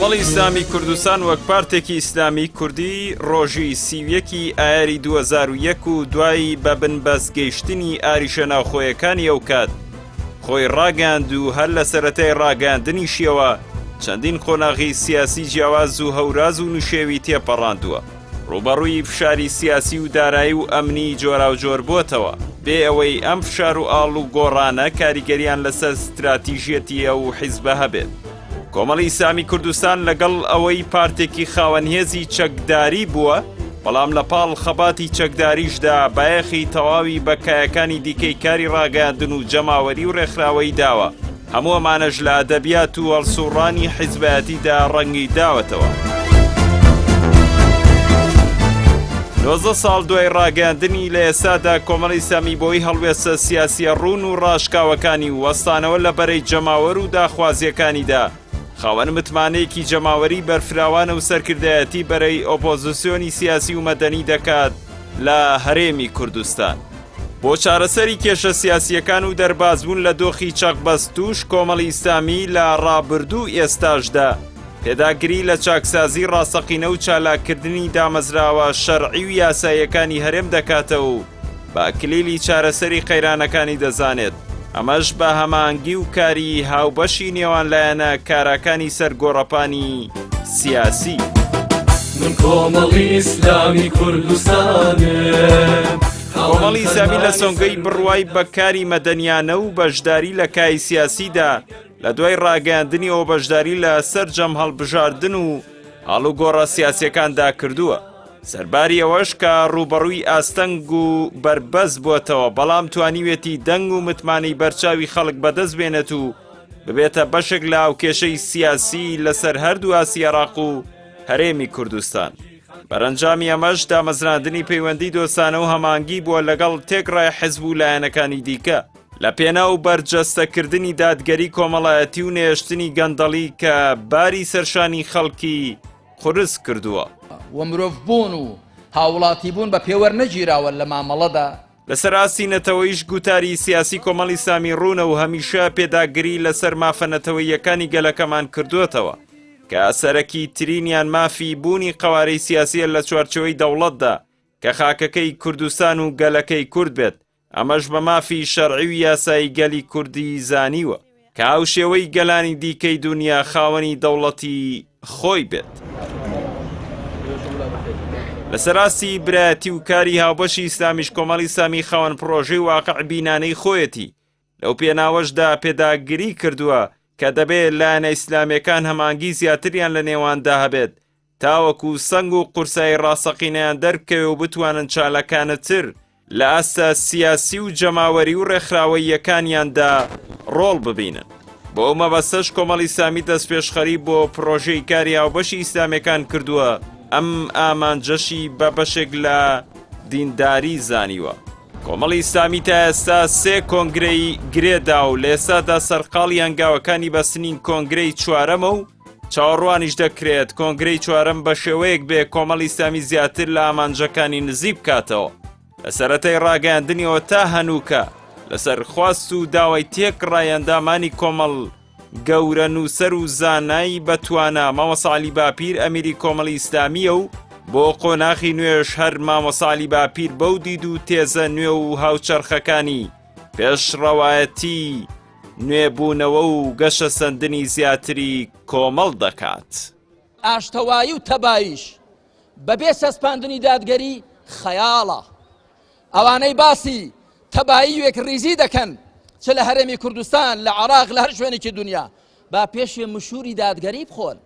کۆمەڵی ئیسلامی کوردستان وەک پارتێکی ئیسلامی کوردی ڕۆژی 31 ئایاری 2001 و دوایی بە بنبەست گەیشتنی ئاریشە ناوخۆیەکانی ئەو کات خۆی ڕاگەاند و هەر لە سەرەتای ڕاگەاندنیشیەوە چەندین قۆناغی سیاسی جیاواز و هەوراز و نوشێوی تێپەڕاندووە. ڕوبەڕووی فشاری سیاسی و دارایی و ئەمنی جۆراوجۆر بۆتەوە بێ ئەوەی ئەم فشار و ئاڵ و گۆڕانە کاریگەریان لەسەر ستراتیژیەتی ئەو حیزبە هەبێت. کۆمەڵی ئیسلامی کوردستان لەگەڵ ئەوەی پارتێکی خاوەنهێزی چەکداری بووە، بەڵام لە پاڵ خەباتی چەکداریشدا بایەخی تەواوی بەکایەکانی دیکەی کاری ڕاگەاندن و جەماوەری و ڕێکخراوەی داوە. هەموو ئەمانەش لە ئەدەبیات و هەڵسوڕانی حیزبایەتیدا ڕەنگی داوەتەوە. 12 ساڵ دوای ڕاگەاندنی لە ئێسادا کۆمەڵی ئیسلامی بۆی هەڵوێستە سیاسیە ڕوون و ڕاشکاوەکانی و وەستانەوە لە بەرەی جەماوەر و داخوازیەکانیدا خاوەن متمانەیەکی جەماوەری بەرفراوانە و سەرکردایەتی بەرەی ئۆپۆزیسیۆنی سیاسی و مەدەنی دەکات لە هەرێمی کوردستان. بۆ چارەسەری کێشە سیاسیەکان و دەربازبوون لە دۆخی چەقبەستوش کۆمەڵی ئیسلامی لە ڕابردوو ئێستاشدا پێداگری لە چاکسازی ڕاستەقینە و چالاکردنی دامەزراوە شەرعی و یاساییەکانی هەرێم دەکاتەوە و بە کلیلی چارەسەری قەیرانەکانی دەزانێت. ئەمەش بە هەماهەنگی و کاری هاوبەشی نێوان لایەنە کارەکانی سەرگۆڕەپانی سیاسی. من کۆمەڵی ئیسلامی کوردستانم. کۆمەڵی ئیسلامی لە سۆنگەی بڕوای بەکاری مەدەنیانە و بەشداری لە کای سیاسیدا لە دوای ڕاگەاندنی ئەو بەشداری لە سەرجەم هەڵبژاردن و هەڵ و گۆڕە سیاسیەکاندا کردووە. سەرباری ئەوەش کە ڕوبەڕووی ئاستەنگ و بربەز بووەتەوە، بەڵام توانیوێتی دەنگ و متمانەی بەرچاوی خەڵک بەدەست بێنێت و ببێتە بەشێک لە ئاوکێشەی سیاسی لەسەر هەردوو ئاسی عێراق و هەرێمی کوردستان. بەرەنجامی ئەمەش دامەزراندنی پەیوەندی دۆستانە و هەمانگی بووە لەگەڵ تێکڕای حیزب و لایەنەکانی دیکە لە پێنا و بەرجەستەکردنی دادگەری کۆمەڵایەتی و نێشتنی گەندەڵی کە باری سەرشانی خەڵکی قورس کردووە. و مرۆڤ بوون و هاوڵاتی بوون بە پێوەەر نەگیراوە لە مامەڵەدا. لەسەر ئاستی نەتەوەیش گوتاری سیاسی کۆمەڵی ئیسلامی ڕوونە و هەمیشە پێداگری لەسەر مافە نەتەوەیەکانی گەلەکەمان کردووەتەوە کە سەرەکی ترینیان مافی بوونی قەوارەی سیاسیە لە چوارچەوەی دەوڵەتدا کە خاکەکەی کوردستان و گەلەکەی کورد بێت. ئەمەش بە مافی شەرعی و یاسایی گەلی کوردی زانیوە کە ئەو شێوەی گەلانی دیکەی دنیا خاوەنی دەوڵەتی خۆی بێت. لەسەراستی برایەتی و کاری هاوبەشی ئیسلامیش کۆمەڵی ئیسلامی خاوەن پرۆژەی واقع بینانەی خۆیەتی لەو پێناوەشدا پێداگری کردووە کە دەبێت لایەنە ئیسلامیەکان هەمانگی زیاتریان لە نێواندا هەبێت تاوەکو سەنگ و قورسایی ڕاستەقینەیان دەرکەوێ و بتوانن چالەکانتر لە ئاستە سیاسی و جەماوەری و ڕێکخراوەیەکانیاندا ڕۆڵ ببینن. بۆ ئەو مەبەستەش کۆمەڵی ئیسلامی دەستپێشخەری بۆ پرۆژەی کاری هاوبەشی ئیسلامیەکان کردووە. ئەم ئامانجەشی بە بەشێک لە دینداری زانیوە. کۆمەڵی ئیسلامی تا ئێستا 3 کۆنگرەی گرێدا و لە ئێستادا سەرقاڵی هەنگاوەکانی بەستنین کۆنگرەی چوارەمە و چاوەڕوانیش دەکرێت کۆنگرەی چوارەم بە شێوەیەک بێ کۆمەڵی ئیسلامی زیاتر لە ئامانجەکانی نزیک بکاتەوە. لە سەرەتای ڕاگەاندنیەوە تا هەنووکە لەسەر خواست و داوای تێکڕای ئەندامانی کۆمەڵ گەورە نووسەر و زانایی بەتوانە مامۆستا عەلی باپیر ئەمیری کۆمەڵی ئیسلامیە و بۆ قۆناغی نوێش هەر مامۆستا عەلی باپیر بەو دید و تێزە نوێ و هاوچەرخەکانی پێشڕەوایەتی نوێبوونەوە و گەشە سەندنی زیاتری کۆمەڵ دەکات. ئاشتەوایی و تەبایش بەبێ سەسپاندنی دادگەری خەیاڵە. ئەوانەی باسی تەبایی وێک ریزی دەکەن چ لە هەرێمی کوردستان لە عێراق لە هەر شوێنێکی دنیا با پێشێ مشوری دادگەری بخۆن.